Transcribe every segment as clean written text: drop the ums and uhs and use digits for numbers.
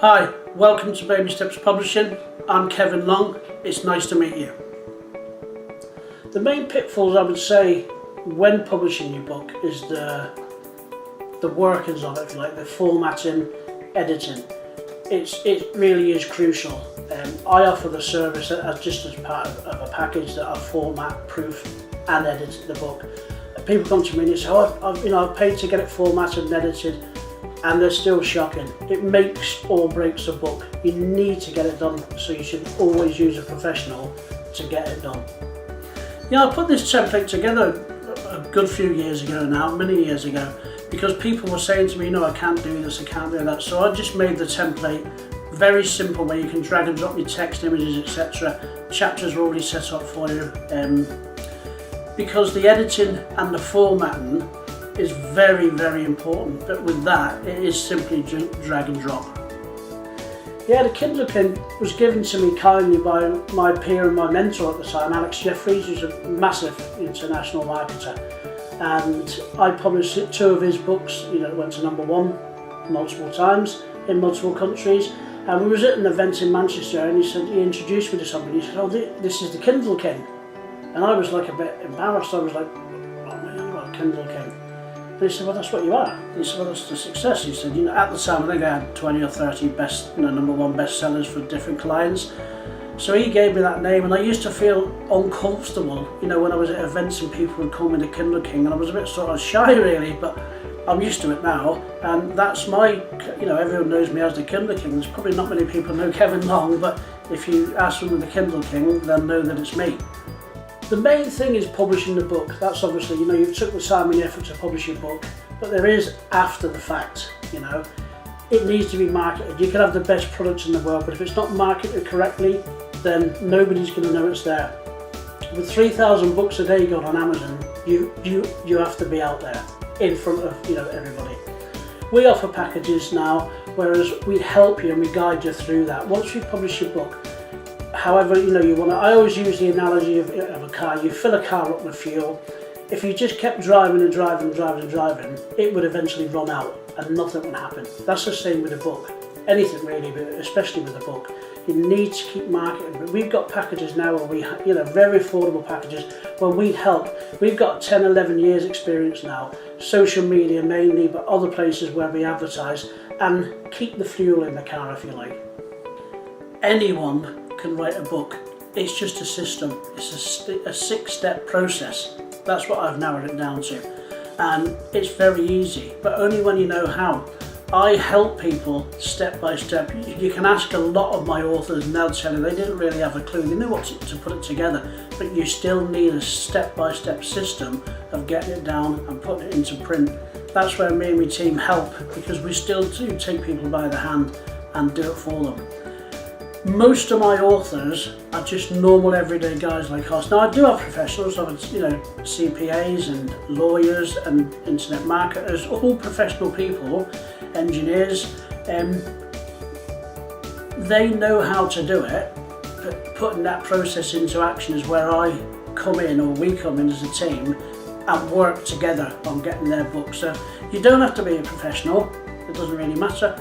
Hi, welcome to Babysteps Publishing. I'm Kevin Long. It's nice to meet you. The main pitfalls I would say when publishing your book is the workings of it, if you like, the formatting, editing. It really is crucial. I offer the service just as part of a package that I format, proof and edit the book. People come to me and they say, I've paid to get it formatted and edited, and they're still shocking. It makes or breaks a book. You need to get it done, so you should always use a professional to get it done. I put this template together a good few years ago now, many years ago, because people were saying to me, I can't do this, I can't do that. So I just made the template very simple, where you can drag and drop your text, images, etc. Chapters are already set up for you. Because the editing and the formatting is very, very important, but with that it is simply drag and drop. The Kindle King was given to me kindly by my peer and my mentor at the time, Alex Jeffries, who's a massive international marketer, and I published 2 of his books. It went to #1 multiple times in multiple countries, and we was at an event in Manchester, and he introduced me to somebody. He said, this is the Kindle King. And I was like a bit embarrassed. I was like, Kindle King. And he said, well, that's what you are. And he said, well, that's the success. He said, at the time, I think I had 20 or 30 #1 bestsellers for different clients. So he gave me that name, and I used to feel uncomfortable, when I was at events and people would call me the Kindle King, and I was a bit sort of shy really, but I'm used to it now, and that's my, everyone knows me as the Kindle King. There's probably not many people know Kevin Long, but if you ask them the Kindle King, they'll know that it's me. The main thing is publishing the book. That's obviously, you've took the time and the effort to publish your book, but there is after the fact, It needs to be marketed. You can have the best products in the world, but if it's not marketed correctly, then nobody's going to know it's there. With 3,000 books a day going on Amazon, you have to be out there in front of everybody. We offer packages now, whereas we help you and we guide you through that. Once you publish your book, however you want to, I always use the analogy of a car. You fill a car up with fuel. If you just kept driving and driving and driving and driving, it would eventually run out and nothing would happen. That's the same with a book. Anything really, but especially with a book. You need to keep marketing. But we've got packages now where we, very affordable packages where we help. We've got 10, 11 years experience now, social media mainly, but other places where we advertise, and keep the fuel in the car, if you like. Anyone can write a book. It's just a system. It's a 6-step process. That's what I've narrowed it down to, and it's very easy, but only when you know how. I help people step by step. You can ask a lot of my authors and they'll tell you they didn't really have a clue. They knew what to put it together, but you still need a step-by-step system of getting it down and putting it into print. That's where me and my team help, because we still do take people by the hand and do it for them. Most of my authors are just normal everyday guys like us. Now I do have professionals, CPAs and lawyers and internet marketers, all professional people, engineers. They know how to do it, but putting that process into action is where I come in, or we come in as a team, and work together on getting their book. So you don't have to be a professional, it doesn't really matter,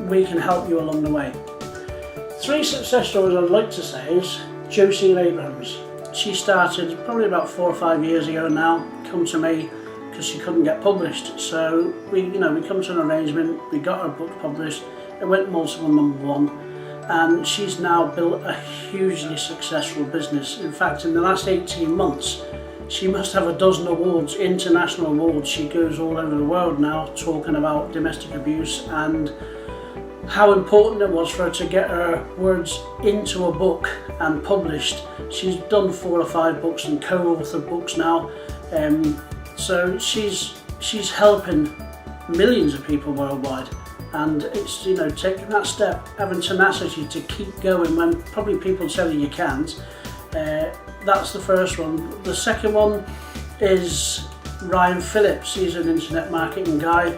we can help you along the way. 3 success stories I'd like to say is Josie Abrams. She started probably about 4 or 5 years ago now, come to me because she couldn't get published. So we come to an arrangement, we got her book published, it went multiple #1, and she's now built a hugely successful business. In fact, in the last 18 months, she must have a dozen awards, international awards. She goes all over the world now talking about domestic abuse and how important it was for her to get her words into a book and published. She's done 4 or 5 books and co-authored books now, so she's helping millions of people worldwide. And it's taking that step, having tenacity to keep going when probably people tell you can't. That's the first one. The second one is Ryan Phillips. He's an internet marketing guy.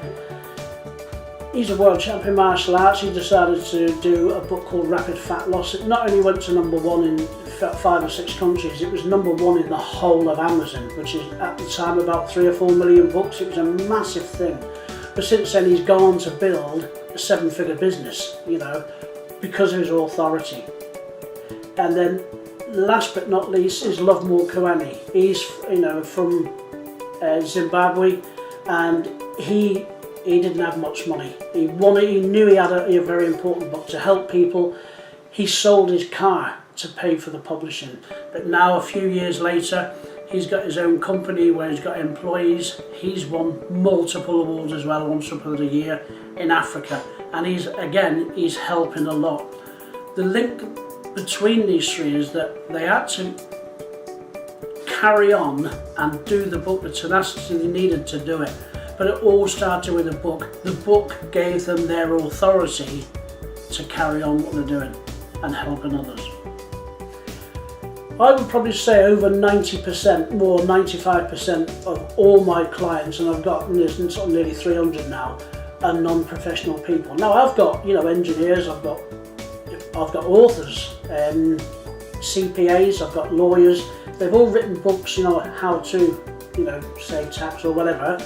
He's a world champion martial arts. He decided to do a book called Rapid Fat Loss. It not only went to #1 in 5 or 6 countries, it was #1 in the whole of Amazon, which is at the time about 3 or 4 million books. It was a massive thing. But since then he's gone on to build a 7-figure business, you know, because of his authority. And then last but not least is Lovemore Koeni. He's, you know, from Zimbabwe, and he didn't have much money. He knew he had a very important book to help people. He sold his car to pay for the publishing. But now, a few years later, he's got his own company where he's got employees. He's won multiple awards as well, once of the year in Africa. And he's helping a lot. The link between these three is that they had to carry on and do the book, the tenacity they needed to do it. But it all started with a book. The book gave them their authority to carry on what they're doing and helping others. I would probably say over 90%, more 95% of all my clients, and I've got sort of nearly 300 now, are non-professional people. Now I've got, you know, engineers, I've got authors, CPAs, I've got lawyers. They've all written books, you know, how to, you know, save tax or whatever.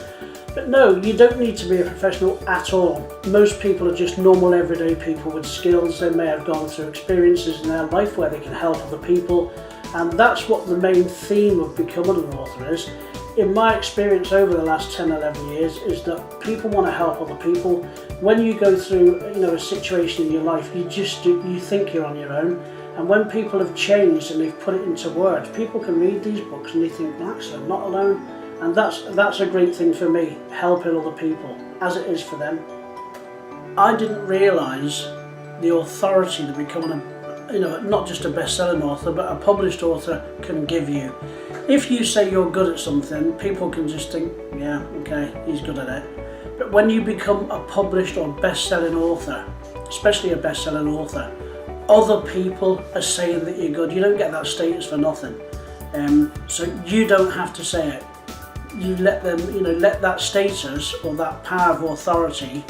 But no, you don't need to be a professional at all. Most people are just normal everyday people with skills. They may have gone through experiences in their life where they can help other people. And that's what the main theme of becoming an author is. In my experience over the last 10, 11 years is that people want to help other people. When you go through, you know, a situation in your life, you think you're on your own. And when people have changed and they've put it into words, people can read these books and they think, actually, I'm not alone. And that's a great thing for me, helping other people, as it is for them. I didn't realise the authority that becoming not just a best-selling author, but a published author can give you. If you say you're good at something, people can just think, yeah, okay, he's good at it. But when you become a published or best-selling author, especially a best-selling author, other people are saying that you're good. You don't get that status for nothing. So you don't have to say it. You let them, let that status or that power of authority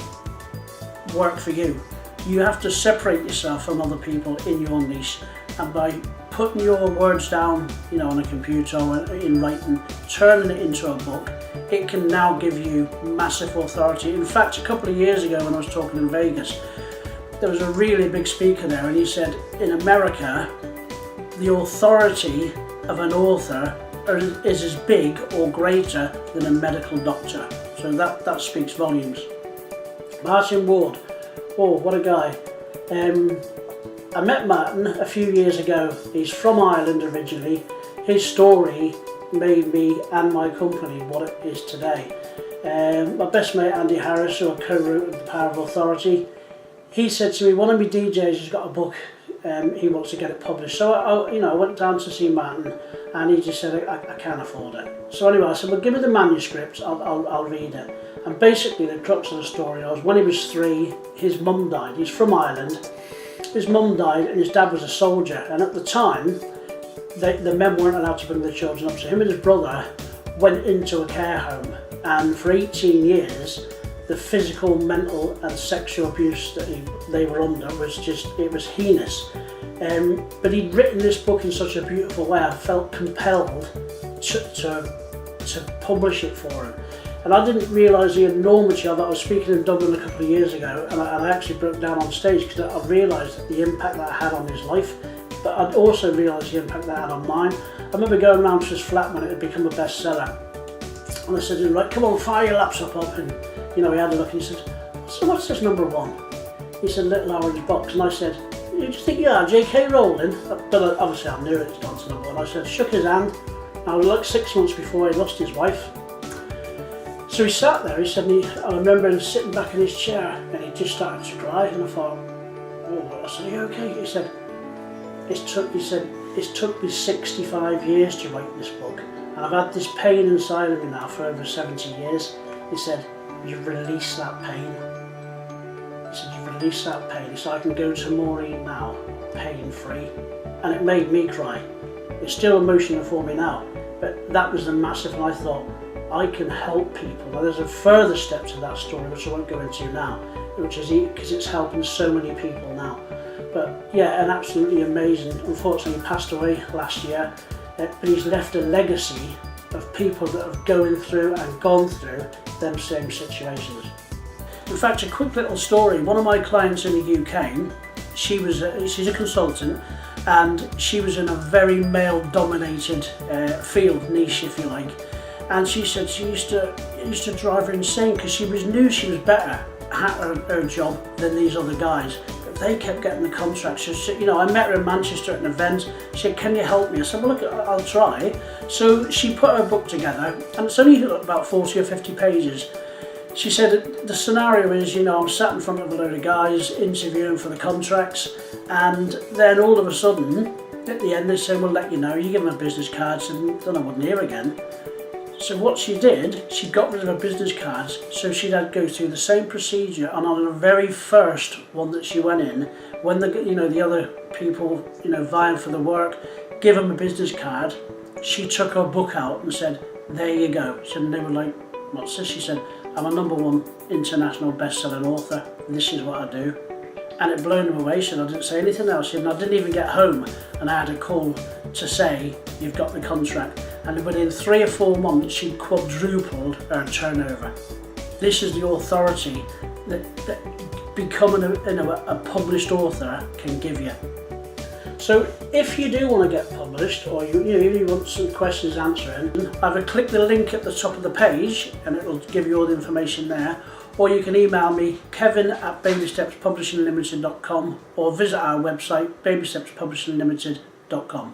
work for you. You have to separate yourself from other people in your niche, and by putting your words down, on a computer or in writing, turning it into a book, it can now give you massive authority. In fact, a couple of years ago when I was talking in Vegas, there was a really big speaker there, and he said in America, the authority of an author is as big or greater than a medical doctor. So that speaks volumes. Martin Ward, oh, what a guy. I met Martin a few years ago. He's from Ireland originally. His story made me and my company what it is today. My best mate Andy Harris, who I co-wrote with The Power of Authority, he said to me, one of my DJs has got a book, he wants to get it published. So I went down to see Martin, and he just said, I can't afford it. So anyway, I said, well, give me the manuscript, I'll read it. And basically the crux of the story was, when he was 3, his mum died. He's from Ireland. His mum died and his dad was a soldier. And at the time, the men weren't allowed to bring their children up. So him and his brother went into a care home. And for 18 years, the physical, mental and sexual abuse that they were under was it was heinous. But he'd written this book in such a beautiful way, I felt compelled to publish it for him. And I didn't realise the enormity of it. I was speaking in Dublin a couple of years ago, and I actually broke down on stage because I realised the impact that I had on his life, but I'd also realised the impact that I had on mine. I remember going around to his flat when it had become a bestseller, and I said to him, right, come on, fire your laptop up, and he had a look and he said, so what's this number 1? He said, Little Orange Box, and I said, who do you think you are, J.K. Rowling? But obviously I knew it's gone to number 1. I said, shook his hand. I was like 6 months before he lost his wife. So he sat there, he said, I remember him sitting back in his chair, and he just started to cry, and I thought, oh, I said, are you okay? He said, it's took me 65 years to write this book, and I've had this pain inside of me now for over 70 years. He said, you've released that pain. He said, you've released that pain, so I can go to Maureen now, pain-free. And it made me cry. It's still emotional for me now, but that was the massive, and I thought, I can help people. Now there's a further step to that story, which I won't go into now, which is because it's helping so many people now. But yeah, and absolutely amazing. Unfortunately, he passed away last year, but he's left a legacy of people that have going through and gone through them same situations. In fact, a quick little story. One of my clients in the UK, she's a consultant, and she was in a very male-dominated field, niche if you like. And she said she used to drive her insane because she knew she was better at her job than these other guys. But they kept getting the contracts. So she, I met her in Manchester at an event. She said, "Can you help me?" I said, "Well, look, I'll try." So she put her book together, and it's only about 40 or 50 pages. She said the scenario is, I'm sat in front of a load of guys interviewing for the contracts, and then all of a sudden, at the end, they say, "We'll let you know." You give them a business card, and then I wouldn't hear again. So what she did, she got rid of her business cards, so she'd had to go through the same procedure. And on the very first one that she went in, when the other people, vying for the work, give them a business card, she took her book out and said, "There you go." So they were like, "What's this?" She said, "I'm a #1 international best-selling author. This is what I do." And it blew them away. She said, "I didn't say anything else." And I didn't even get home, and I had a call to say, "You've got the contract." And within 3 or 4 months, she'd quadrupled her turnover. This is the authority that becoming a published author can give you. So if you do want to get published, or you want some questions answering, either click the link at the top of the page and it will give you all the information there, or you can email me, kevin@babystepspublishinglimited.com, or visit our website, babystepspublishinglimited.com.